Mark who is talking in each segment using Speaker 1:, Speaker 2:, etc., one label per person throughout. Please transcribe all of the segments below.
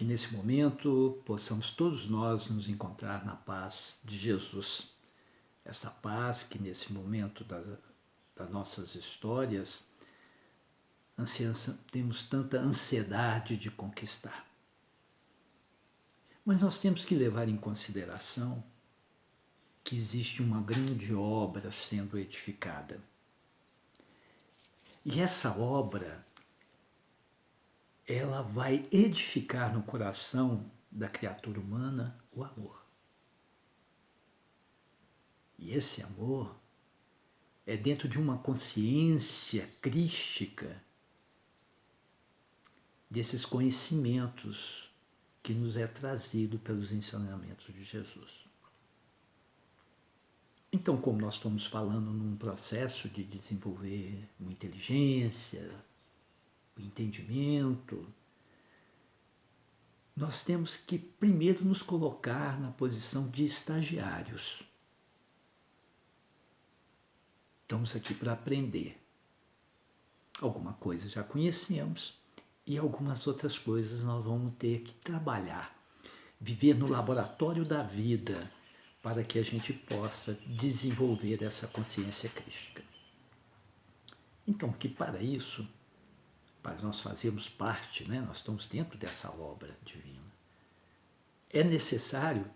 Speaker 1: que nesse momento possamos todos nós nos encontrar na paz de Jesus. Essa paz que nesse momento das nossas histórias temos tanta ansiedade de conquistar. Mas nós temos que levar em consideração que existe uma grande obra sendo edificada. E essa obra, ela vai edificar no coração da criatura humana o amor. E esse amor é dentro de uma consciência crística desses conhecimentos que nos é trazido pelos ensinamentos de Jesus. Então, como nós estamos falando num processo de desenvolver uma inteligência, o entendimento, nós temos que primeiro nos colocar na posição de estagiários. Estamos aqui para aprender. Alguma coisa já conhecemos e algumas outras coisas nós vamos ter que trabalhar, viver no laboratório da vida para que a gente possa desenvolver essa consciência crística. Então, que para isso, para nós fazermos parte, nós estamos dentro dessa obra divina, é necessário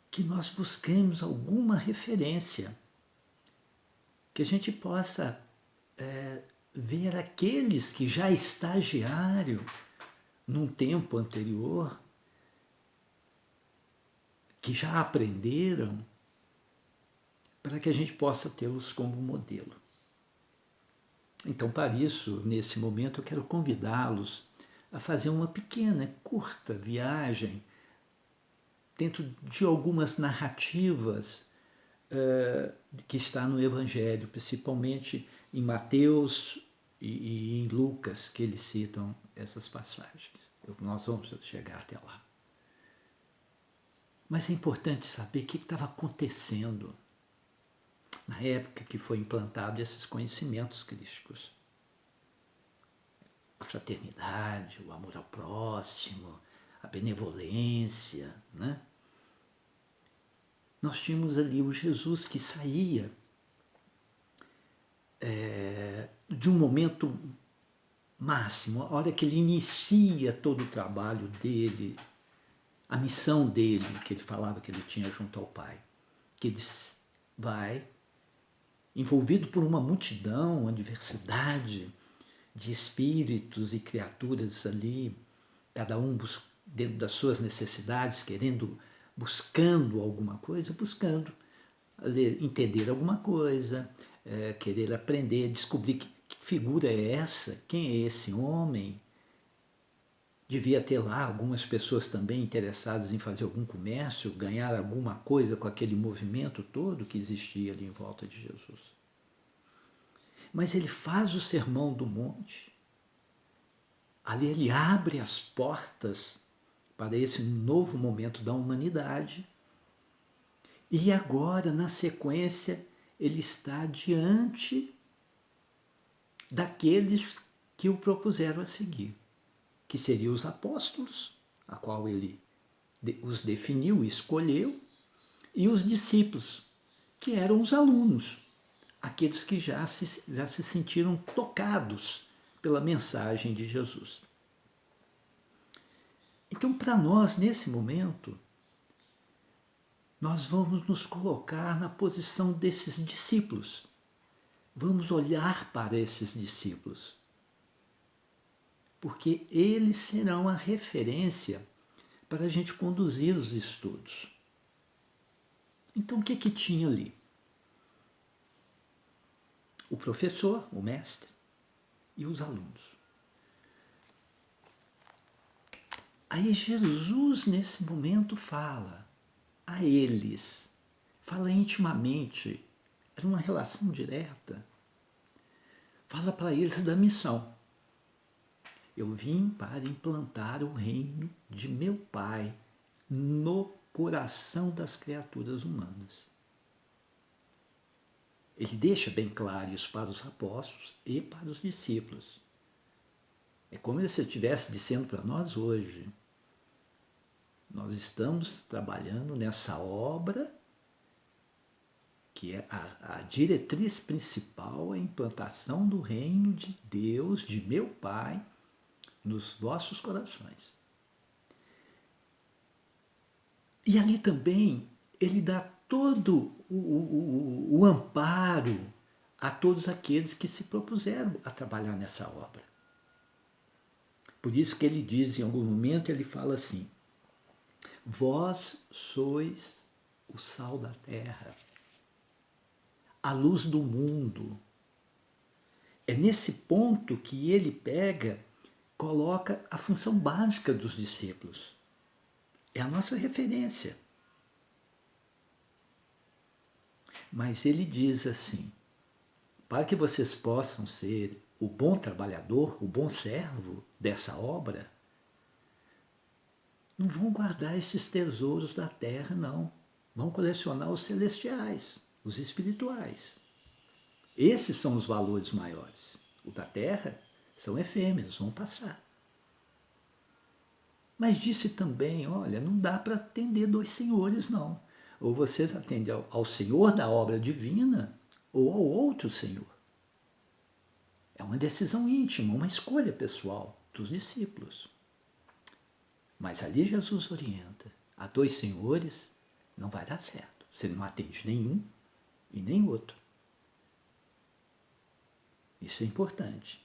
Speaker 1: que nós busquemos alguma referência, que a gente possa ver aqueles que já estagiaram num tempo anterior, que já aprenderam, para que a gente possa tê-los como modelo. Então, para isso, nesse momento, eu quero convidá-los a fazer uma pequena, curta viagem dentro de algumas narrativas que está no Evangelho, principalmente em Mateus e em Lucas, que eles citam essas passagens. Nós vamos chegar até lá. Mas é importante saber o que estava acontecendo na época que foi implantado esses conhecimentos crísticos. A fraternidade, o amor ao próximo, a benevolência, Nós tínhamos ali o Jesus que saía de um momento máximo, a hora que ele inicia todo o trabalho dele, a missão dele, que ele falava que ele tinha junto ao Pai, que ele vai, envolvido por uma multidão, uma diversidade de espíritos e criaturas ali, cada um dentro das suas necessidades, buscando alguma coisa, buscando entender alguma coisa, querer aprender, descobrir que figura é essa, quem é esse homem. Devia ter lá algumas pessoas também interessadas em fazer algum comércio, ganhar alguma coisa com aquele movimento todo que existia ali em volta de Jesus. Mas ele faz o Sermão do Monte, ali ele abre as portas para esse novo momento da humanidade, e agora, na sequência, ele está diante daqueles que o propuseram a seguir, que seriam os apóstolos, a qual ele os definiu, escolheu, e os discípulos, que eram os alunos, aqueles que já se sentiram tocados pela mensagem de Jesus. Então, para nós, nesse momento, nós vamos nos colocar na posição desses discípulos. Vamos olhar para esses discípulos, porque eles serão a referência para a gente conduzir os estudos. Então, o que tinha ali? O professor, o mestre, e os alunos. Aí Jesus, nesse momento, fala a eles, fala intimamente, era uma relação direta, fala para eles da missão. Eu vim para implantar o reino de meu Pai no coração das criaturas humanas. Ele deixa bem claro isso para os apóstolos e para os discípulos. É como se ele estivesse dizendo para nós hoje, Nós estamos trabalhando nessa obra que é a diretriz principal, a implantação do reino de Deus, de meu Pai, nos vossos corações. E ali também ele dá todo o amparo a todos aqueles que se propuseram a trabalhar nessa obra. Por isso que ele diz, em algum momento, ele fala assim: vós sois o sal da terra, a luz do mundo. É nesse ponto que ele pega, coloca a função básica dos discípulos. É a nossa referência. Mas ele diz assim: para que vocês possam ser o bom trabalhador, o bom servo dessa obra, não vão guardar esses tesouros da terra, não. Vão colecionar os celestiais, os espirituais. Esses são os valores maiores. O da terra são efêmeros, vão passar. Mas disse também, olha, não dá para atender dois senhores, não. Ou vocês atendem ao Senhor da obra divina, ou ao outro Senhor. É uma decisão íntima, uma escolha pessoal dos discípulos. Mas ali Jesus orienta, a dois senhores não vai dar certo. Você não atende nenhum e nem outro. Isso é importante.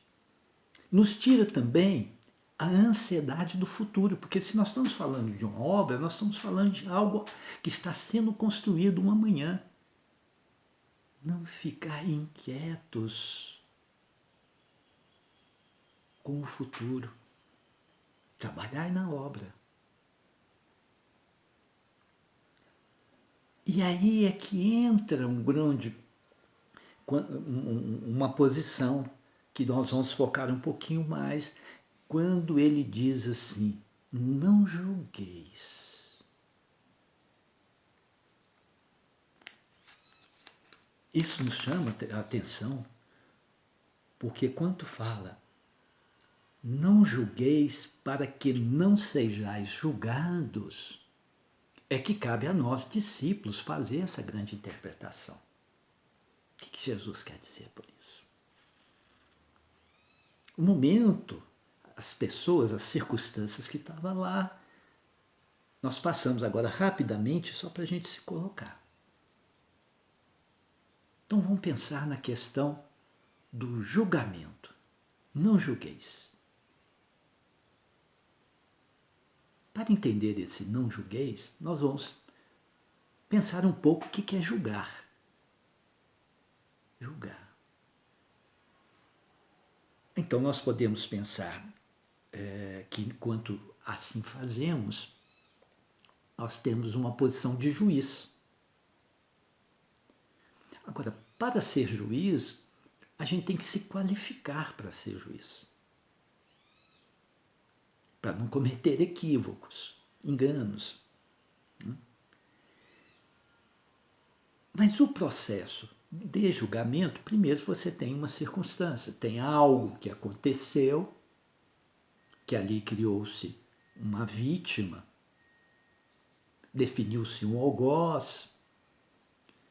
Speaker 1: Nos tira também a ansiedade do futuro, porque se nós estamos falando de uma obra, nós estamos falando de algo que está sendo construído um amanhã. Não ficar inquietos com o futuro. Trabalhar na obra. E aí é que entra uma posição que nós vamos focar um pouquinho mais, quando ele diz assim: não julgueis. Isso nos chama a atenção, porque quando fala não julgueis para que não sejais julgados, é que cabe a nós, discípulos, fazer essa grande interpretação. O que Jesus quer dizer por isso? O momento, as pessoas, as circunstâncias que estavam lá, nós passamos agora rapidamente só para a gente se colocar. Então vamos pensar na questão do julgamento. Não julgueis. Para entender esse não julgueis, nós vamos pensar um pouco o que é julgar. Julgar. Então nós podemos pensar que enquanto assim fazemos, nós temos uma posição de juiz. Agora, para ser juiz, a gente tem que se qualificar para ser juiz. Para não cometer equívocos, enganos. Mas o processo de julgamento, primeiro você tem uma circunstância, tem algo que aconteceu, que ali criou-se uma vítima, definiu-se um algoz.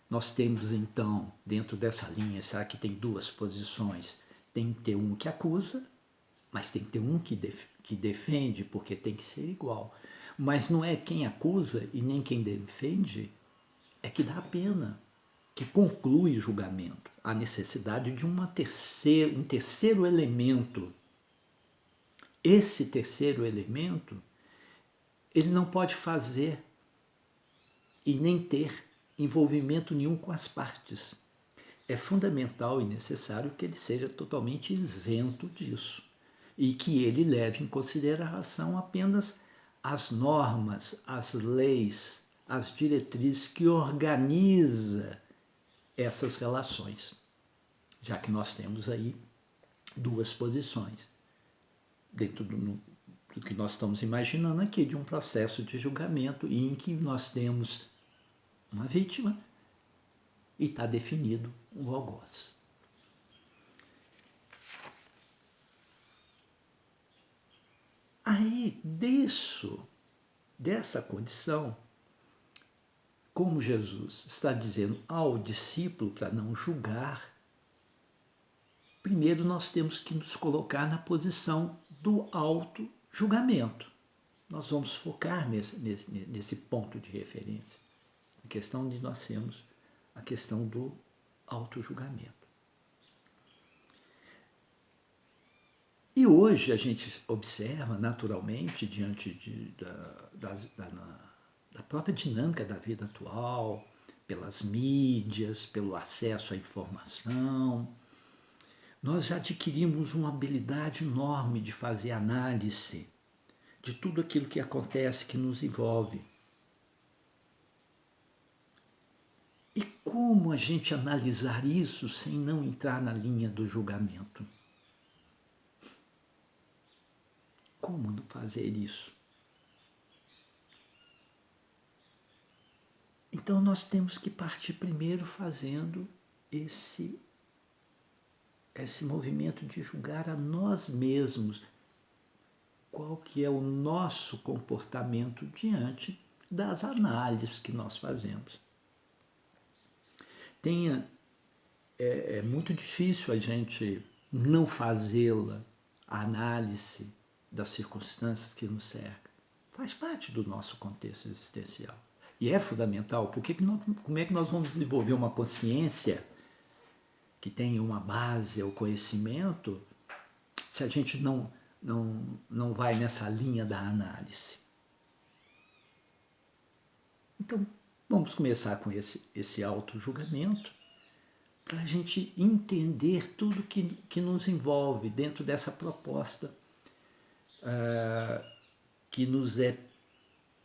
Speaker 1: Nós temos então, dentro dessa linha, será que tem duas posições? Tem que ter um que acusa, mas tem que ter um que defende, porque tem que ser igual. Mas não é quem acusa e nem quem defende é que dá a pena, que conclui o julgamento. A necessidade de um terceiro elemento. Esse terceiro elemento, ele não pode fazer e nem ter envolvimento nenhum com as partes. É fundamental e necessário que ele seja totalmente isento disso e que ele leve em consideração apenas as normas, as leis, as diretrizes que organiza essas relações, já que nós temos aí duas posições dentro do que nós estamos imaginando aqui, de um processo de julgamento em que nós temos uma vítima e está definido o algoz. Aí, disso, dessa condição, como Jesus está dizendo ao discípulo para não julgar, primeiro nós temos que nos colocar na posição do auto-julgamento. Nós vamos focar nesse ponto de referência. A questão de nós termos a questão do auto-julgamento. E hoje a gente observa naturalmente, diante da própria dinâmica da vida atual, pelas mídias, pelo acesso à informação, nós já adquirimos uma habilidade enorme de fazer análise de tudo aquilo que acontece, que nos envolve. E como a gente analisar isso sem não entrar na linha do julgamento? Como fazer isso? Então nós temos que partir primeiro fazendo esse movimento de julgar a nós mesmos. Qual que é o nosso comportamento diante das análises que nós fazemos. É muito difícil a gente não fazê-la, a análise das circunstâncias que nos cercam. Faz parte do nosso contexto existencial. E é fundamental, porque como é que nós vamos desenvolver uma consciência que tenha uma base, o conhecimento, se a gente não vai nessa linha da análise? Então, vamos começar com esse auto-julgamento para a gente entender tudo que nos envolve dentro dessa proposta que nos é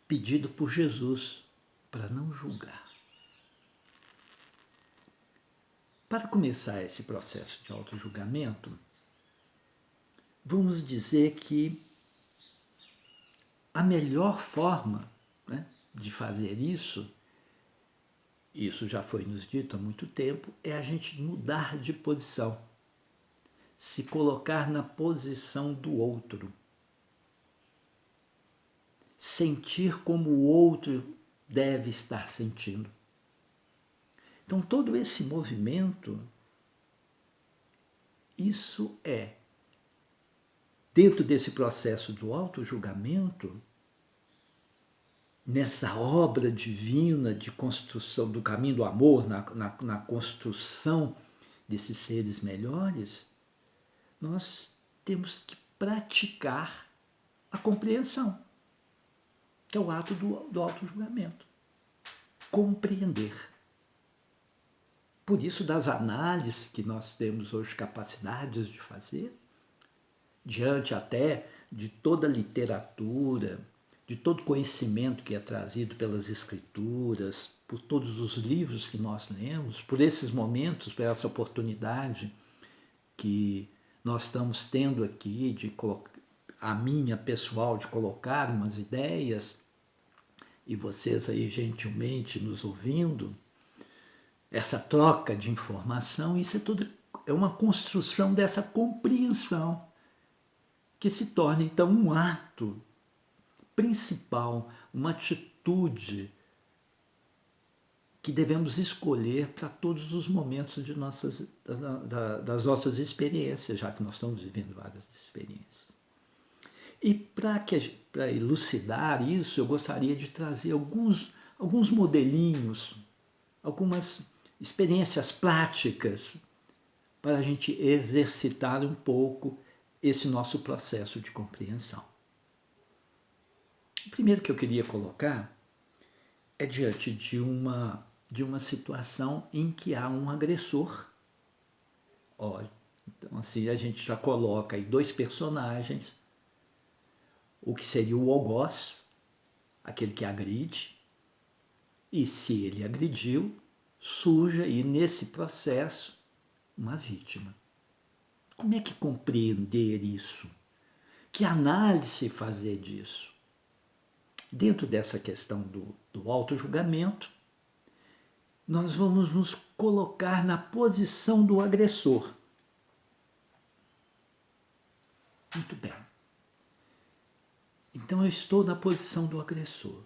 Speaker 1: pedido por Jesus para não julgar. Para começar esse processo de auto-julgamento, vamos dizer que a melhor forma, né, de fazer isso já foi nos dito há muito tempo, é a gente mudar de posição, se colocar na posição do outro, sentir como o outro deve estar sentindo. Então, todo esse movimento, isso é, dentro desse processo do auto-julgamento, nessa obra divina de construção do caminho do amor, na construção desses seres melhores, nós temos que praticar a compreensão, que é o ato do auto-julgamento. Compreender. Por isso, das análises que nós temos hoje capacidades de fazer, diante até de toda a literatura, de todo conhecimento que é trazido pelas escrituras, por todos os livros que nós lemos, por esses momentos, por essa oportunidade que nós estamos tendo aqui, a minha pessoal, de colocar umas ideias, e vocês aí gentilmente nos ouvindo, essa troca de informação, isso é uma construção dessa compreensão, que se torna então um ato principal, uma atitude que devemos escolher para todos os momentos das nossas experiências, já que nós estamos vivendo várias experiências. E para elucidar isso, eu gostaria de trazer alguns modelinhos, algumas experiências práticas para a gente exercitar um pouco esse nosso processo de compreensão. O primeiro que eu queria colocar é diante de uma situação em que há um agressor. Olha, então assim a gente já coloca aí dois personagens, o que seria o algoz, aquele que agride, e se ele agrediu, surge aí nesse processo uma vítima. Como é que compreender isso? Que análise fazer disso? Dentro dessa questão do auto-julgamento, nós vamos nos colocar na posição do agressor. Muito bem. Então eu estou na posição do agressor.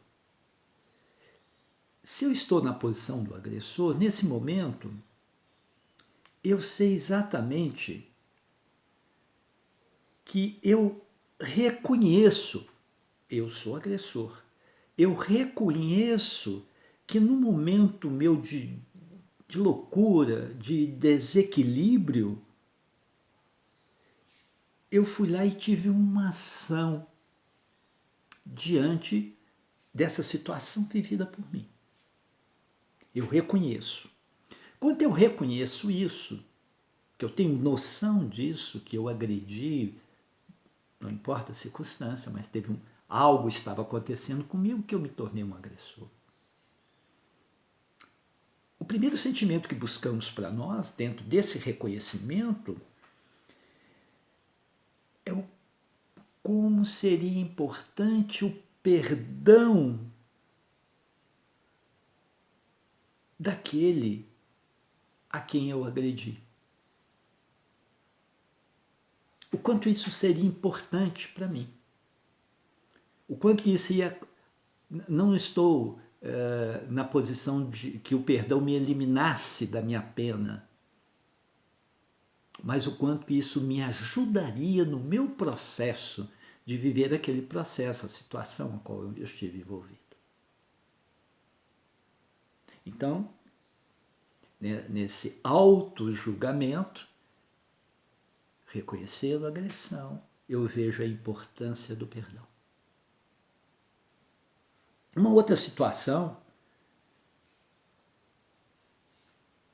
Speaker 1: Se eu estou na posição do agressor, nesse momento, eu sei exatamente que eu reconheço, eu sou agressor, eu reconheço que no momento meu de loucura, de desequilíbrio, eu fui lá e tive uma ação diante dessa situação vivida por mim. Eu reconheço. Quando eu reconheço isso, que eu tenho noção disso, que eu agredi, não importa a circunstância, mas algo estava acontecendo comigo que eu me tornei um agressor. O primeiro sentimento que buscamos para nós, dentro desse reconhecimento, é o como seria importante o perdão daquele a quem eu agredi. O quanto isso seria importante para mim. O quanto isso ia... Não estou na posição de que o perdão me eliminasse da minha pena, mas o quanto isso me ajudaria no meu processo de viver aquele processo, a situação a qual eu estive envolvido. Então, nesse auto-julgamento, reconhecendo a agressão, eu vejo a importância do perdão. Uma outra situação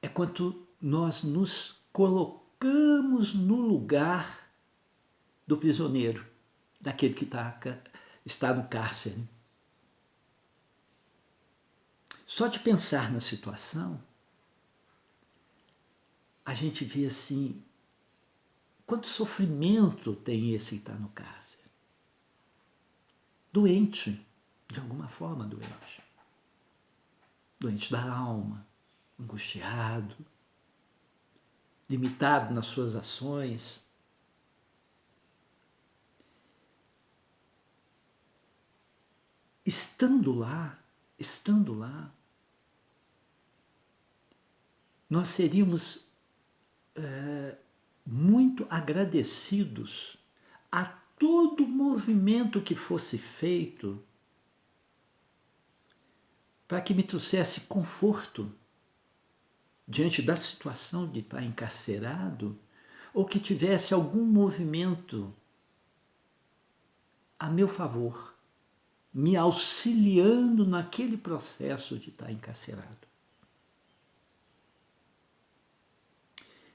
Speaker 1: é quando nós nos colocamos no lugar do prisioneiro, daquele que está no cárcere. Só de pensar na situação, a gente vê assim, quanto sofrimento tem esse que está no cárcere. Doente, de alguma forma doente. Doente da alma, angustiado, limitado nas suas ações. Estando lá, nós seríamos muito agradecidos a todo movimento que fosse feito para que me trouxesse conforto diante da situação de estar encarcerado, ou que tivesse algum movimento a meu favor, me auxiliando naquele processo de estar encarcerado.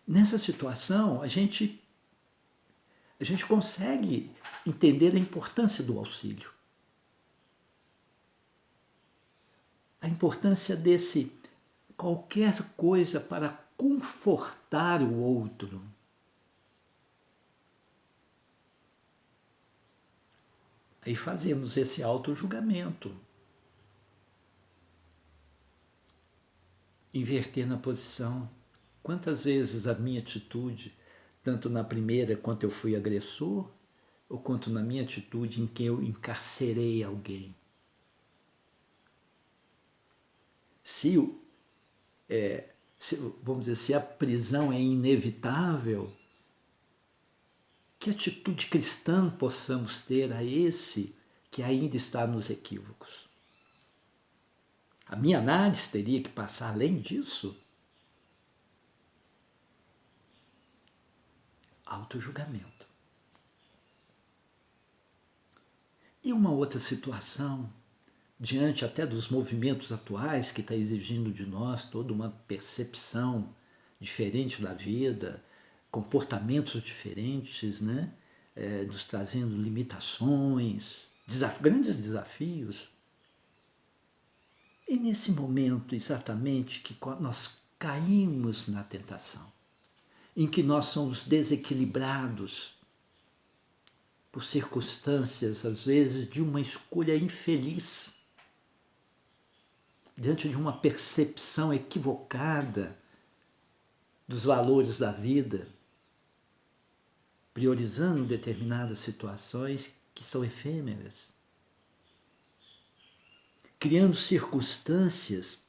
Speaker 1: Nessa situação, a gente consegue entender a importância do auxílio. A importância desse qualquer coisa para confortar o outro. Aí fazemos esse auto-julgamento. Inverter na posição. Quantas vezes a minha atitude, tanto na primeira quanto eu fui agressor, ou quanto na minha atitude em que eu encarcerei alguém. Vamos dizer, se a prisão é inevitável, que atitude cristã possamos ter a esse que ainda está nos equívocos? A minha análise teria que passar além disso? Auto-julgamento. E uma outra situação, diante até dos movimentos atuais que está exigindo de nós toda uma percepção diferente da vida, comportamentos diferentes, né? Nos trazendo limitações, grandes desafios. E nesse momento exatamente que nós caímos na tentação, em que nós somos desequilibrados por circunstâncias, às vezes, de uma escolha infeliz, diante de uma percepção equivocada dos valores da vida, priorizando determinadas situações que são efêmeras, criando circunstâncias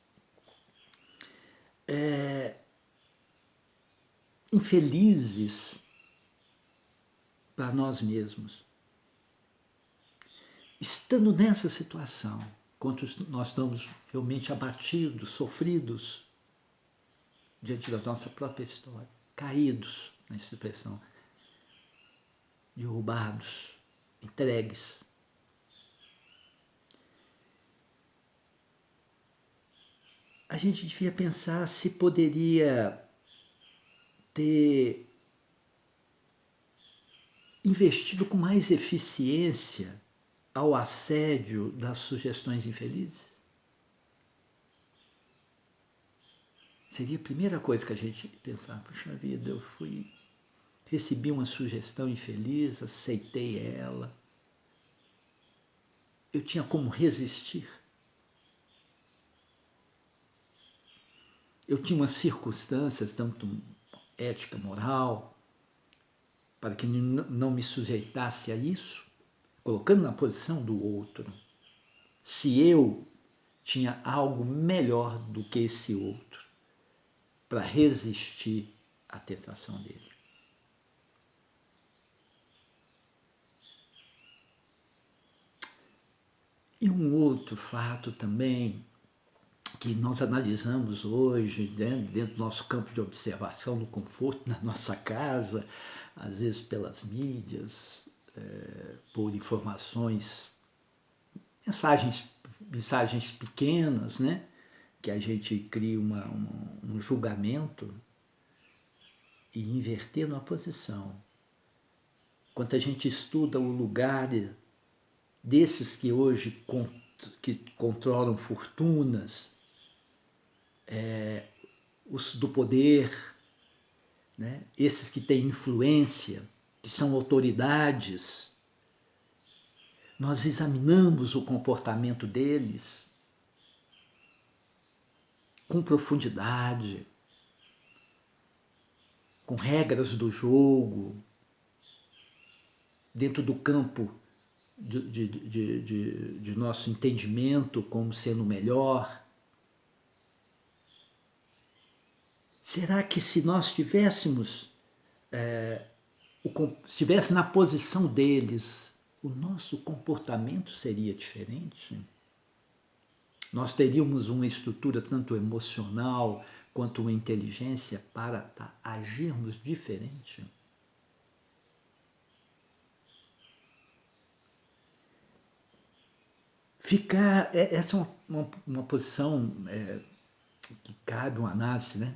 Speaker 1: infelizes para nós mesmos. Estando nessa situação, quando nós estamos realmente abatidos, sofridos, diante da nossa própria história, caídos, nessa expressão, derrubados, entregues. A gente devia pensar se poderia ter investido com mais eficiência ao assédio das sugestões infelizes. Seria a primeira coisa que a gente pensar, puxa vida, recebi uma sugestão infeliz, aceitei ela, eu tinha como resistir. Eu tinha umas circunstâncias, tanto ética, moral, para que não me sujeitasse a isso, colocando na posição do outro. Se eu tinha algo melhor do que esse outro para resistir à tentação dele. E um outro fato também que nós analisamos hoje, né, dentro do nosso campo de observação, no conforto, na nossa casa, às vezes pelas mídias, por informações, mensagens pequenas, né, que a gente cria um julgamento e inverter uma posição. Quando a gente estuda o lugar desses que hoje que controlam fortunas, os do poder, né? Esses que têm influência, que são autoridades, nós examinamos o comportamento deles com profundidade, com regras do jogo, dentro do campo de nosso entendimento como sendo melhor. Será que se nós estivesse na posição deles, o nosso comportamento seria diferente? Nós teríamos uma estrutura tanto emocional quanto uma inteligência para agirmos diferente? Essa é uma posição que cabe uma análise, né?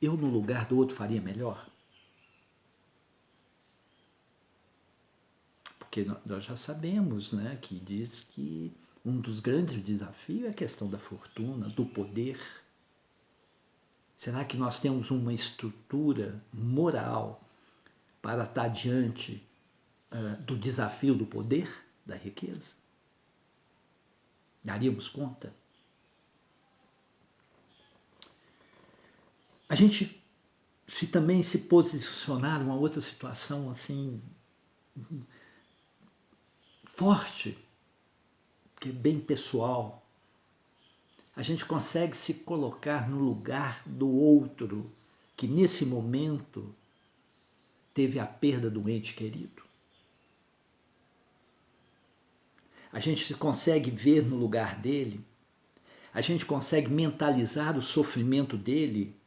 Speaker 1: Eu no lugar do outro faria melhor? Porque nós já sabemos, né, que diz que um dos grandes desafios é a questão da fortuna, do poder. Será que nós temos uma estrutura moral para estar diante do desafio do poder, da riqueza? Daríamos conta? A gente também se posicionar numa outra situação assim forte, que é bem pessoal, a gente consegue se colocar no lugar do outro que nesse momento teve a perda do ente querido. A gente consegue ver no lugar dele, a gente consegue mentalizar o sofrimento dele,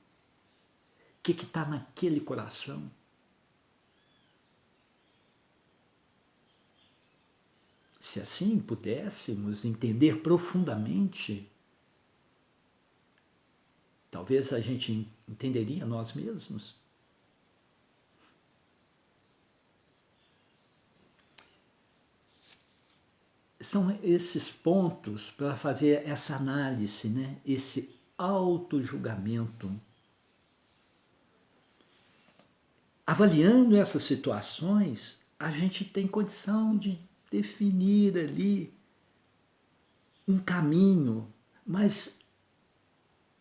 Speaker 1: o que está naquele coração. Se assim pudéssemos entender profundamente, talvez a gente entenderia nós mesmos. São esses pontos para fazer essa análise, né? Esse auto-julgamento. Avaliando essas situações, a gente tem condição de definir ali um caminho, mas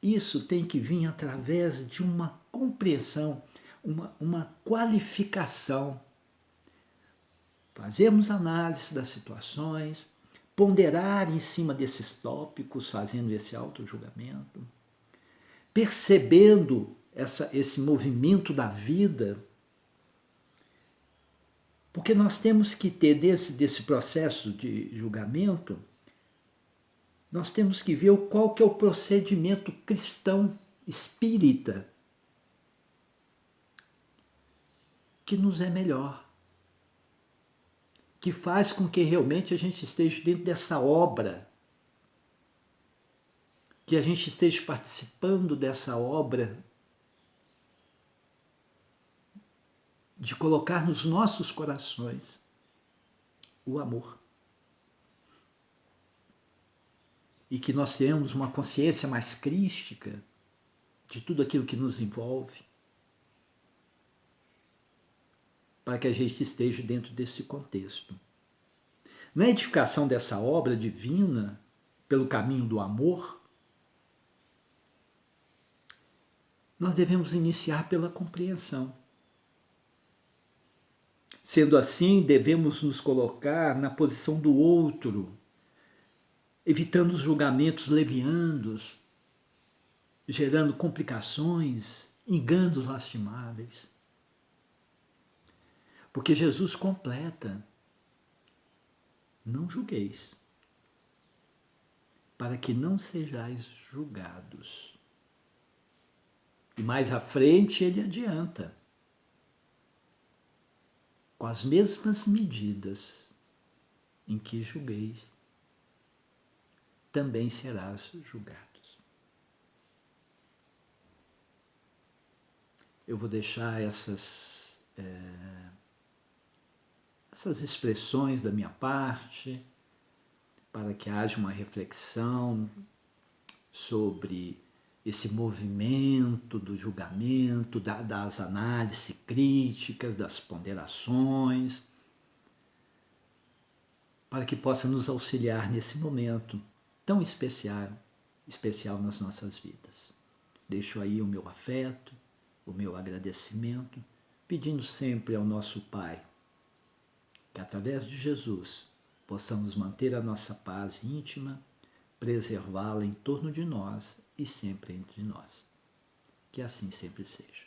Speaker 1: isso tem que vir através de uma compreensão, uma qualificação fazermos análise das situações, ponderar em cima desses tópicos, fazendo esse auto-julgamento, percebendo esse movimento da vida, porque nós temos que ter desse processo de julgamento, nós temos que ver qual que é o procedimento cristão, espírita, que nos é melhor, que faz com que realmente a gente esteja dentro dessa obra, que a gente esteja participando dessa obra de colocar nos nossos corações o amor. E que nós tenhamos uma consciência mais crística de tudo aquilo que nos envolve, para que a gente esteja dentro desse contexto. Na edificação dessa obra divina, pelo caminho do amor, nós devemos iniciar pela compreensão. Sendo assim, devemos nos colocar na posição do outro, evitando os julgamentos levianos, gerando complicações, enganos lastimáveis. Porque Jesus completa: não julgueis, para que não sejais julgados. E mais à frente ele adianta: com as mesmas medidas em que julgueis, também serás julgados. Eu vou deixar essas expressões da minha parte para que haja uma reflexão sobre esse movimento do julgamento, das análises críticas, das ponderações, para que possa nos auxiliar nesse momento tão especial nas nossas vidas. Deixo aí o meu afeto, o meu agradecimento, pedindo sempre ao nosso Pai que, através de Jesus, possamos manter a nossa paz íntima, preservá-la em torno de nós e sempre entre nós. Que assim sempre seja.